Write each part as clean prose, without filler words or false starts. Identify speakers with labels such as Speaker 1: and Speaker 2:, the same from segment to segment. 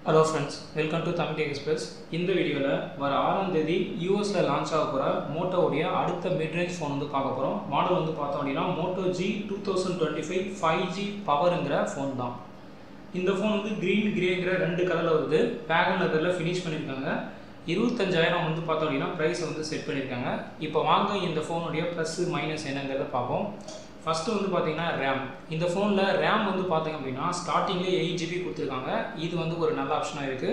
Speaker 1: Hello friends, welcome to Tamil Tech Express. இந்த வீடியோல வர 6ஆம் தேதி யூஎஸ்ல லான்ச் ஆக போற Moto உடைய அடுத்த மிட் ரேஞ்ச் ஃபோன் வந்து பார்க்க போறோம். மாடல் வந்து பார்த்தோம் அப்படினா Moto G 2025 5G பவர்ங்கற ஃபோன் தான். இந்த ஃபோன் வந்து கிரீன் கிரேங்கற ரெண்டு கலர்ல வருது. பேகன் லெதர்ல ஃபினிஷ் பண்ணிருக்காங்க. 25000 வந்து பார்த்தோம் அப்படினா பிரைஸ் வந்து செட் பண்ணிருக்காங்க. இப்போ வாங்க இந்த ஃபோன் உடைய பிளஸ் மைனஸ் என்னங்கறத பாப்போம். ஃபர்ஸ்ட் வந்து பாத்தீங்கன்னா RAM. இந்த ஃபோன்ல RAM வந்து பாத்தீங்க அப்படினா ஸ்டார்டிங்ல 8GB கொடுத்திருக்காங்க. இது வந்து ஒரு நல்ல ஆப்ஷனா இருக்கு.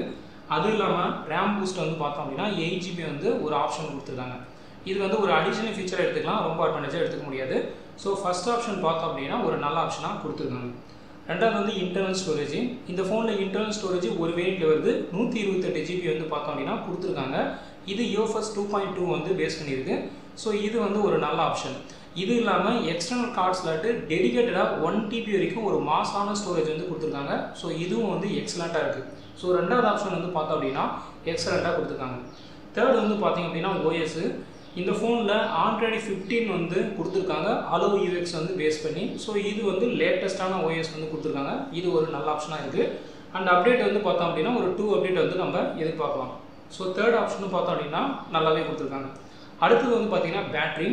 Speaker 1: அது இல்லாம RAM பூஸ்ட் வந்து பார்த்தோம் அப்படினா 8GB வந்து ஒரு ஆப்ஷன் கொடுத்திருக்காங்க. இது வந்து ஒரு அடிஷனல் ஃபீச்சர் எடுத்துக்கலாம், ரொம்ப அட்வான்டேஜா எடுத்துக்க முடியாது. சோ ஃபர்ஸ்ட் ஆப்ஷன் பார்த்தோம் அப்படினா ஒரு நல்ல ஆப்ஷனா கொடுத்திருக்காங்க. ரெண்டாவது வந்து இன்டர்னல் ஸ்டோரேஜ். இந்த ஃபோன்ல இன்டர்னல் ஸ்டோரேஜ் ஒரு வேரியன்ட்ல வருது. 128GB வந்து பார்த்தோம் அப்படினா கொடுத்திருக்காங்க. இது UFS 2.2 வந்து பேஸ் பண்ணிருக்கு. சோ இது வந்து ஒரு நல்ல ஆப்ஷன். இது இல்லாம எக்ஸ்டர்னல் கார்ட் ஸ்லாட் டெடிகேட்டடா 1TB வரைக்கும் ஒரு மாஸான ஸ்டோரேஜ் வந்து கொடுத்திருக்காங்க. சோ இதுவும் வந்து எக்ஸலென்ட்டா இருக்கு. சோ ரெண்டாவது ஆப்ஷன் வந்து பார்த்தோம் அப்படினா எக்ஸலென்ட்டா கொடுத்திருக்காங்க. தேர்ட் வந்து பாத்தீங்க அப்படினா OS. இந்த ஃபோன்ல Android 15 வந்து கொடுத்திருக்காங்க. Allo UX வந்து பேஸ் பண்ணி. சோ இது வந்து லேட்டஸ்டான OS வந்து கொடுத்திருக்காங்க. இது ஒரு நல்ல ஆப்ஷனா இருக்கு. அண்ட் அப்டேட் வந்து பார்த்தோம் அப்படினா ஒரு 2 அப்டேட் வந்து நம்ம எதிர்பார்க்கலாம். சோ தேர்ட் ஆப்ஷன் பார்த்தோம் அப்படினா நல்லாவே கொடுத்திருக்காங்க. அடுத்து வந்து பாத்தீங்கன்னா பேட்டரி.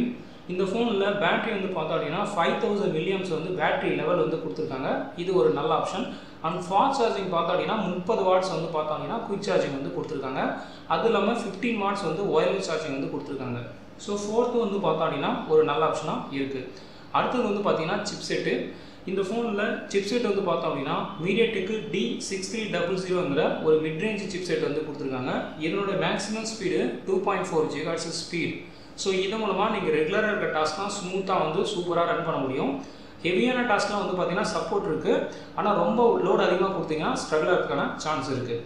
Speaker 1: இந்த ஃபோன்ல பேட்டரி வந்து பார்த்தோம் அப்படினா 5000 mAh வந்து பேட்டரி லெவல் வந்து கொடுத்திருக்காங்க. இது ஒரு நல்ல ஆப்ஷன். அண்ட் ஃபாஸ்ட் சார்ஜிங் பார்த்தோம் அப்படினா 30 வாட்ஸ் வந்து பார்த்தோம் அப்படினா குயிக் சார்ஜிங் வந்து கொடுத்திருக்காங்க. அது இல்லாம 15 வாட்ஸ் வந்து வயர்லெஸ் சார்ஜிங் வந்து கொடுத்திருக்காங்க. சோ ஃபோர்த் வந்து பார்த்தோம் அப்படினா ஒரு நல்ல ஆப்ஷனா இருக்கு. அடுத்து வந்து பாத்தீங்கன்னா சிப்செட். இந்த ஃபோன்ல சிப்செட் வந்து பார்த்தோம் அப்படினா MediaTek D6300ங்கற ஒரு மிட் ரேஞ்ச் சிப்செட் வந்து கொடுத்திருக்காங்க. இதனோட maximum speed 2.4 GHz speed. So இது மூலமா நீங்க ரெகுலரா இருக்க டாஸ்க்லாம் ஸ்மூத்தா வந்து சூப்பரா ரன் பண்ண முடியும். ஹெவியான டாஸ்க்லாம் வந்து பாத்தீங்கன்னா சப்போர்ட் இருக்கு. ஆனா ரொம்ப லோட் அதிகமா கொடுத்தீங்கன்னா ஸ்ட்ரகிள் ஆகிறதுக்கான சான்ஸ் இருக்கு.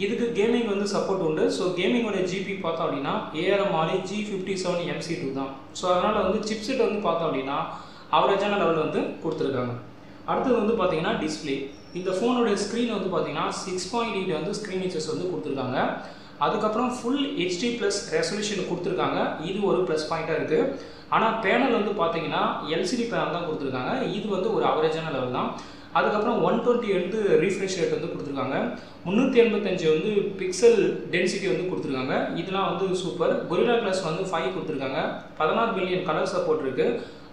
Speaker 1: இதுக்கு கேமிங் வந்து சப்போர்ட் உண்டு. சோ கேமிங்கோட GP பார்த்தோம் அப்படினா ARM Mali G57 MC2 தான். சோ அதனால வந்து சிப்செட் வந்து பார்த்தோம் அப்படினா அவரேஜான லெவல் வந்து கொடுத்திருக்காங்க. அடுத்து வந்து பாத்தீங்கன்னா டிஸ்ப்ளே. இந்த ஃபோனோட ஸ்கிரீன் வந்து பாத்தீங்கன்னா 6.8 வந்து ஸ்கிரீன் இன்ச்சஸ் வந்து கொடுத்திருக்காங்க. அதுக்கு அப்புறம் full HD+ ரெசல்யூஷன் கொடுத்திருக்காங்க. இது ஒரு ப்ளஸ் பாயிண்டா இருக்கு. ஆனா பேனல் வந்து பாத்தீங்கன்னா LCD பேனல் தான் கொடுத்திருக்காங்க. இது வந்து ஒரு அவரேஜான லெவல் தான். அதுக்கு அப்புறம் 120 வந்து ரீஃப்ரெஷ் ரேட் வந்து கொடுத்திருக்காங்க. 385 வந்து பிக்சல் டென்சிட்டி வந்து கொடுத்திருக்காங்க. இதெல்லாம் வந்து சூப்பர். Gorilla Glass வந்து 5 கொடுத்திருக்காங்க. 16 மில்லியன் கலர் சப்போர்ட் இருக்கு.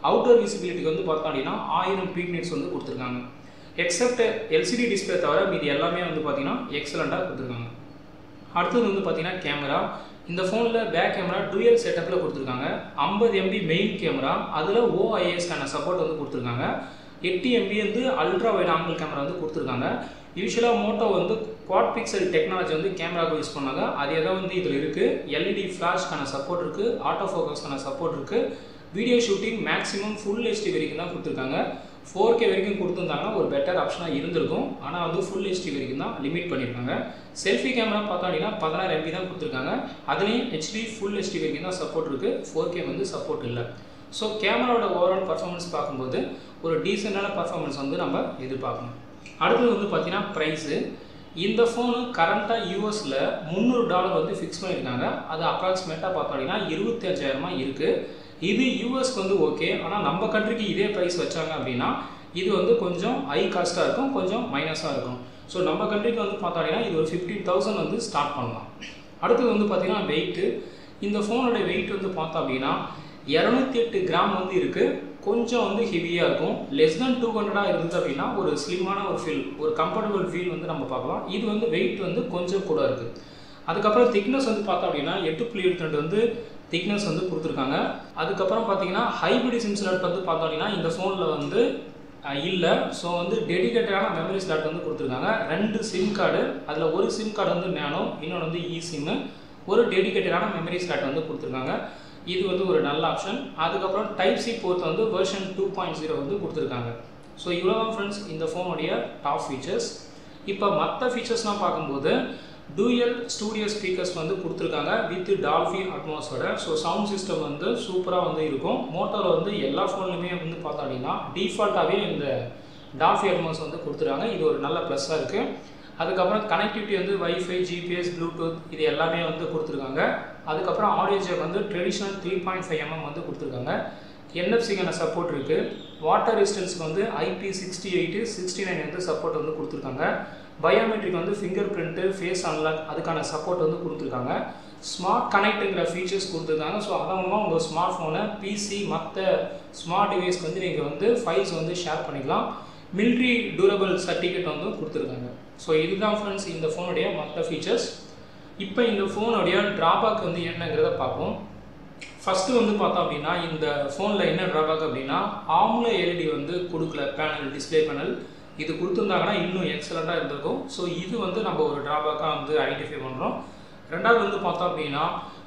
Speaker 1: அவுட்டர் விசிபிலிட்டிக்கு வந்து பார்த்தோம் அப்படினா 1000 பீக் நிட்ஸ் வந்து கொடுத்திருக்காங்க. எக்ஸெப்ட் LCD டிஸ்ப்ளே தவிர மீதி எல்லாமே வந்து பாத்தீங்கன்னா எக்ஸலென்ட்டா கொடுத்திருக்காங்க. அடுத்து வந்து பாத்தீங்கன்னா கேமரா. இந்த ஃபோன்ல பேக் கேமரா டூயல் செட்டப்ல கொடுத்திருக்காங்க. 50 MB மெயின் கேமரா, அதுல OIS கான சப்போர்ட் வந்து கொடுத்திருக்காங்க. 8 MB வந்து அல்ட்ரா வைட் ஆங்கிள் கேமரா வந்து கொடுத்திருக்காங்க. யூசுவலா Moto வந்து குவாட் பிக்சல் டெக்னாலஜி வந்து கேமராக்கு யூஸ் பண்ணாங்க. அதே தான் வந்து இதுல இருக்கு. LED ஃபிளாஷ் கான சப்போர்ட் இருக்கு. ஆட்டோ ஃபோகஸ் கான சப்போர்ட் இருக்கு. Video shooting maximum full HD வரைக்கும் தான் கொடுத்திருக்காங்க. 4K வரைக்கும் கொடுத்திருந்தாங்கன்னா ஒரு பெட்டர் ஆப்ஷனா இருந்திருக்கும். ஆனா வந்து full HD வரைக்கும் தான் லிமிட் பண்ணிருக்காங்க. செல்ஃபி கேமரா பார்த்தா அப்படினா 16 MB தான் கொடுத்திருக்காங்க. அதுலயும் HD full HD வரைக்கும் தான் சப்போர்ட் இருக்கு. 4K வந்து சப்போர்ட் இல்ல. சோ கேமராவோட ஓவரால் பெர்ஃபார்மன்ஸ் பாக்கும்போது ஒரு டீசன்ட்டான பெர்ஃபார்மன்ஸ் வந்து நம்ம எதிர்பார்க்கணும். அடுத்து வந்து பாத்தீங்கன்னா பிரைஸ். இந்த ஃபோன் கரண்டா யுஎஸ்ல $300 வந்து ஃபிக்ஸ் பண்ணிருக்காங்க. அது அப்ராக்ஸிமேட்டா பார்த்தா அப்படினா 25000 இருக்கு. இது யுஎஸ்க்கு வந்து ஓகே. ஆனா நம்ம கண்ட்ரிக்கு இதே பிரைஸ் வச்சாங்க அப்படினா இது வந்து கொஞ்சம் ஹை காஸ்டா இருக்கும், கொஞ்சம் மைனஸா இருக்கும். சோ நம்ம கண்ட்ரிக்கு வந்து பார்த்தா அப்படினா இது ஒரு 15000 வந்து ஸ்டார்ட் பண்ணலாம். அடுத்து வந்து பாத்தீங்கன்னா weight. இந்த ஃபோனோட weight வந்து பார்த்தா அப்படினா 208 கிராம் வந்து இருக்கு. கொஞ்சம் வந்து ஹெவியா இருக்கும். less than 200 இருந்துச்சு அப்படினா ஒரு ஸ்லிம்மான ஒரு ஃபீல், ஒரு கம்ஃபர்ட்டபிள் ஃபீல் வந்து நம்ம பார்க்கலாம். இது வந்து weight வந்து கொஞ்சம் கூட இருக்கு. அதுக்கு அப்புறம் திக்னஸ் வந்து பார்த்தா அப்படினா 8.22 வந்து திக்னஸ் வந்து கொடுத்திருக்காங்க. அதுக்கு அப்புறம் பாத்தீங்கன்னா ஹைபிரிட் சிம் ஸ்லாட் வந்து பார்த்தா அப்படினா இந்த ஃபோன்ல வந்து இல்ல. சோ வந்து டெடிகேட்டடான மெமரி ஸ்லாட் வந்து கொடுத்திருக்காங்க. 2 சிம் கார்டு, அதுல ஒரு சிம் கார்டு வந்து நானோ, இன்னொரு வந்து eSIM. ஒரு டெடிகேட்டடான மெமரி ஸ்லாட் வந்து கொடுத்திருக்காங்க. இது வந்து ஒரு நல்ல ஆப்ஷன். அதுக்கு அப்புறம் டைப் சி போர்ட் வந்து வெர்ஷன் 2.0 வந்து கொடுத்திருக்காங்க. சோ இவ்வளவுதான் फ्रेंड्स இந்த ஃபோனுடைய டாப் ஃபீச்சர்ஸ். இப்போ மத்த ஃபீச்சர்ஸ்லாம் பாக்கும்போது டூயல் ஸ்டூடியோ ஸ்பீக்கர்ஸ் வந்து கொடுத்திருக்காங்க வித் டால்பி அட்மாஸோட. சோ சவுண்ட் சிஸ்டம் வந்து சூப்பரா வந்து இருக்கும். மோட்டோல வந்து எல்லா ஃபோன்லயுமே வந்து பார்த்தா அப்படினா டிஃபால்ட்டாவே இந்த டால்பி அட்மாஸ் வந்து கொடுத்துறாங்க. இது ஒரு நல்ல ப்ளஸ்ஸா இருக்கு. அதுக்கு அப்புறம் கனெக்டிவிட்டி வந்து வைஃபை, GPS, ப்ளூடூத் இது எல்லாமே வந்து கொடுத்திருக்காங்க. அதுக்கு அப்புறம் ஆடியோ ஜாக் வந்து ட்ரெடிஷனல் 3.5 mm வந்து கொடுத்திருக்காங்க. NFC-க்கான சப்போர்ட் இருக்குது. வாட்டர் ரெசிஸ்டன்ஸ்க்கு வந்து IP68 69 வந்து சப்போர்ட் வந்து கொடுத்துருக்காங்க. பயோமெட்ரிக் வந்து ஃபிங்கர் பிரிண்ட்டு ஃபேஸ் அன்லாக் அதுக்கான சப்போர்ட் வந்து கொடுத்துருக்காங்க. ஸ்மார்ட் கனெக்ட்டுங்கிற ஃபீச்சர்ஸ் கொடுத்துருக்காங்க. ஸோ அதன் மூலமாக உங்கள் ஸ்மார்ட் ஃபோனை பிசி மற்ற ஸ்மார்ட் டிவைஸ்க்கு வந்து நீங்கள் வந்து ஃபைல்ஸ் வந்து ஷேர் பண்ணிக்கலாம். மிலிட்ரி டியூரபிள் சர்டிஃபிகேட் வந்து கொடுத்துருக்காங்க. ஸோ இதுதான் ஃப்ரெண்ட்ஸ் இந்த ஃபோனுடைய மற்ற ஃபீச்சர்ஸ். இப்போ இந்த ஃபோனுடைய ட்ராபேக் வந்து என்னங்கிறத பார்ப்போம். ஃபஸ்ட்டு வந்து பார்த்தோம் அப்படின்னா இந்த ஃபோனில் என்ன ட்ராபேக் அப்படின்னா AMOLED LED வந்து கொடுக்கல, பேனல் டிஸ்பிளே பேனல் இது கொடுத்துருந்தாங்கன்னா இன்னும் எக்ஸலண்ட்டாக இருந்திருக்கும். ஸோ இது வந்து நம்ம ஒரு ட்ராபேக்காக வந்து ஐடென்டிஃபை பண்ணுறோம். ரெண்டாவது வந்து பார்த்தோம் அப்படின்னா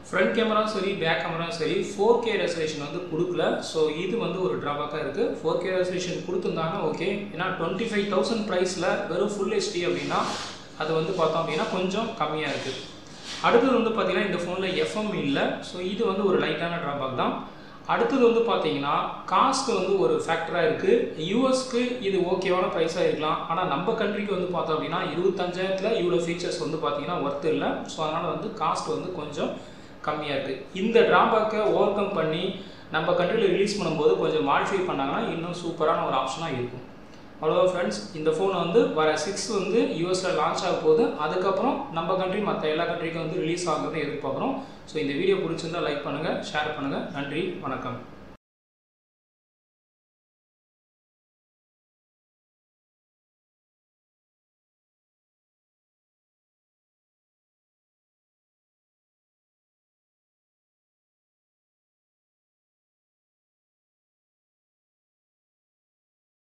Speaker 1: ஃப்ரண்ட் கேமராவும் சரி பேக் கேமராவும் சரி 4K ரெசல்யூஷன் வந்து கொடுக்கல. ஸோ இது வந்து ஒரு ட்ராபேக்காக இருக்குது. 4K ரெசல்யூஷன் கொடுத்துருந்தாங்கன்னா ஓகே, ஏன்னா 25,000 ப்ரைஸில் வெறும் ஃபுல் HD அப்படின்னா அது வந்து பார்த்தோம் அப்படின்னா கொஞ்சம் கம்மியாக இருக்குது. அடுத்தது வந்து பார்த்திங்கன்னா இந்த ஃபோனில் FM இல்லை. ஸோ இது வந்து ஒரு லைட்டான ட்ராபேக் தான். அடுத்தது வந்து பார்த்தீங்கன்னா காஸ்ட்டு வந்து ஒரு ஃபேக்டராக இருக்குது. யூஎஸ்க்கு இது ஓகேவான ப்ரைஸாக இருக்கலாம். ஆனால் நம்ம கண்ட்ரிக்கு வந்து பார்த்தோம் அப்படின்னா 25,000 இவ்வளோ ஃபீச்சர்ஸ் வந்து பார்த்தீங்கன்னா ஒர்த்து இல்லை. ஸோ அதனால் வந்து காஸ்ட் வந்து கொஞ்சம் கம்மியாக இருக்குது. இந்த ட்ராபேக்கை ஓவர் கம் பண்ணி நம்ம கண்ட்ரியில் ரிலீஸ் பண்ணும்போது கொஞ்சம் மாடிஃபை பண்ணாங்கன்னா இன்னும் சூப்பரான ஒரு ஆப்ஷனாக இருக்கும். அவ்வளோதான் ஃப்ரெண்ட்ஸ். இந்த ஃபோன் வந்து வர 6 வந்து யூஎஸில் லான்ச் ஆக போகுது. அதுக்கப்புறம் நம்ம கண்ட்ரி மற்ற எல்லா கண்ட்ரிக்கும் வந்து ரிலீஸ் ஆகுறதை எதிர்பார்க்குறோம். ஸோ இந்த வீடியோ பிடிச்சிருந்தால் லைக் பண்ணுங்கள், ஷேர் பண்ணுங்கள். நன்றி, வணக்கம்.